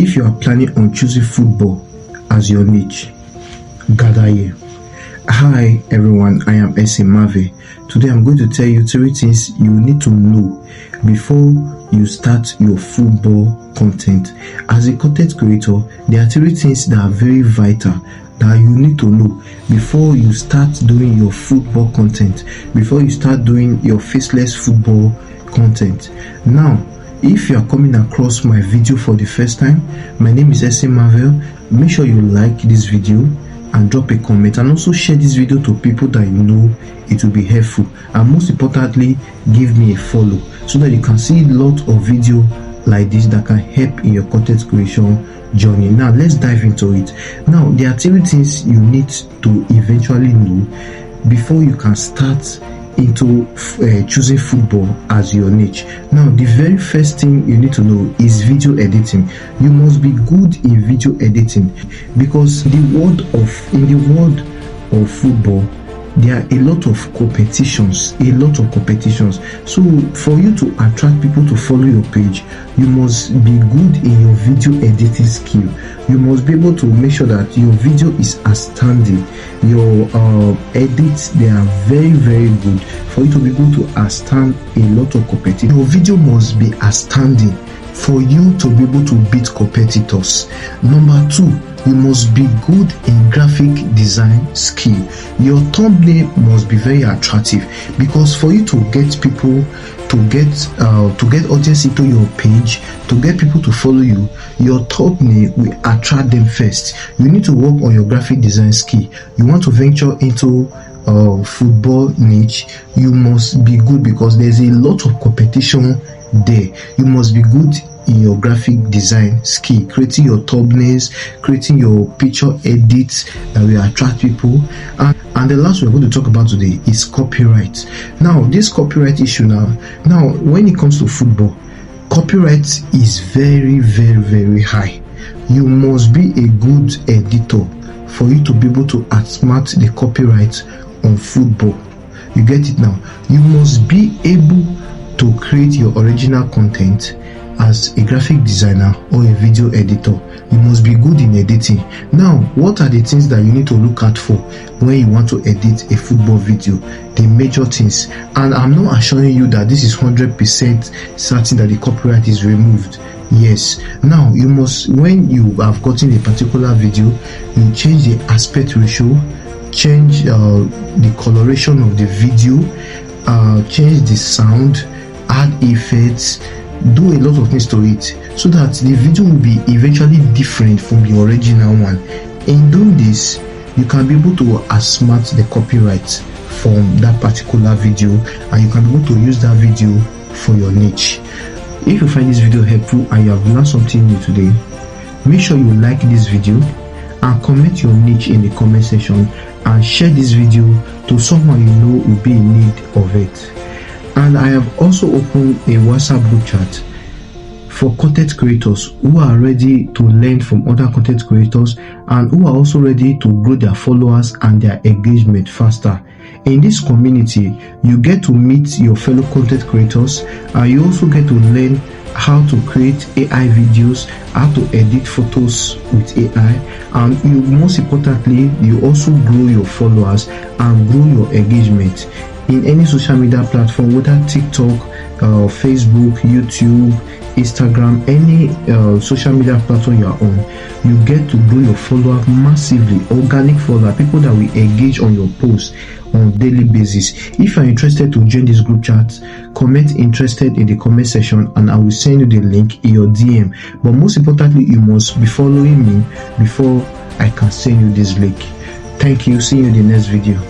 If you are planning on choosing football as your niche, gather here. Hi everyone, I am Ese Mave. Today I'm going to tell you 3 things you need to know before you start your football content. As a content creator, there are 3 things that are very vital that you need to know before you start doing your football content, before you start doing your faceless football content. Now, if you are coming across my video for the first time, my name is Ese Mave. Make sure you like this video and drop a comment, and also share this video to people that you know it will be helpful, and most importantly, give me a follow so that you can see a lot of video like this that can help in your content creation journey. Now let's dive into it. Now there are 3 things you need to eventually know before you can start into choosing football as your niche. Now the very first thing you need to know is video editing. You must be good in video editing, because in the world of football there are a lot of competitions. So for you to attract people to follow your page, you must be good in your video editing skill. You must be able to make sure that your video is outstanding. Your edits, they are very, very good for you to be able to outstand a lot of competitors. Your video must be outstanding for you to be able to beat competitors. Number 2, you must be good in graphic design skill. Your thumbnail must be very attractive, because for you to get people to get audience into your page, to get people to follow you, your thumbnail will attract them first. You need to work on your graphic design skill. You want to venture into football niche, you must be good, because there's a lot of competition there. You must be good in your graphic design skill, creating your thumbnails, creating your picture edits that will attract people. And the last we're going to talk about today is copyright. Now this copyright issue, now when it comes to football, copyright is very, very, very high. You must be a good editor for you to be able to outsmart the copyright on football. You get it now? You must be able to create your original content as a graphic designer or a video editor. You must be good in editing. Now, what are the things that you need to look out for when you want to edit a football video? The major things. And I'm not assuring you that this is 100% certain that the copyright is removed. Yes. Now, you must, when you have gotten a particular video, you change the aspect ratio, change the coloration of the video, change the sound, add effects, do a lot of things to it, so that the video will be eventually different from the original one. In doing this, you can be able to outsmart the copyright from that particular video, and you can be able to use that video for your niche. If you find this video helpful and you have learned something new today, make sure you like this video and comment your niche in the comment section, and share this video to someone you know will be in need of it. And I have also opened a WhatsApp group chat for content creators who are ready to learn from other content creators, and who are also ready to grow their followers and their engagement faster. In this community, you get to meet your fellow content creators, and you also get to learn how to create AI videos, how to edit photos with AI, and you, most importantly, you also grow your followers and grow your engagement in any social media platform, whether TikTok, Facebook, YouTube, Instagram, any social media platform you are on. You get to grow your follower massively, organic follower, people that will engage on your posts on a daily basis. If you are interested to join this group chat, comment interested in the comment section, and I will send you the link in your DM. But most importantly, you must be following me before I can send you this link. Thank you. See you in the next video.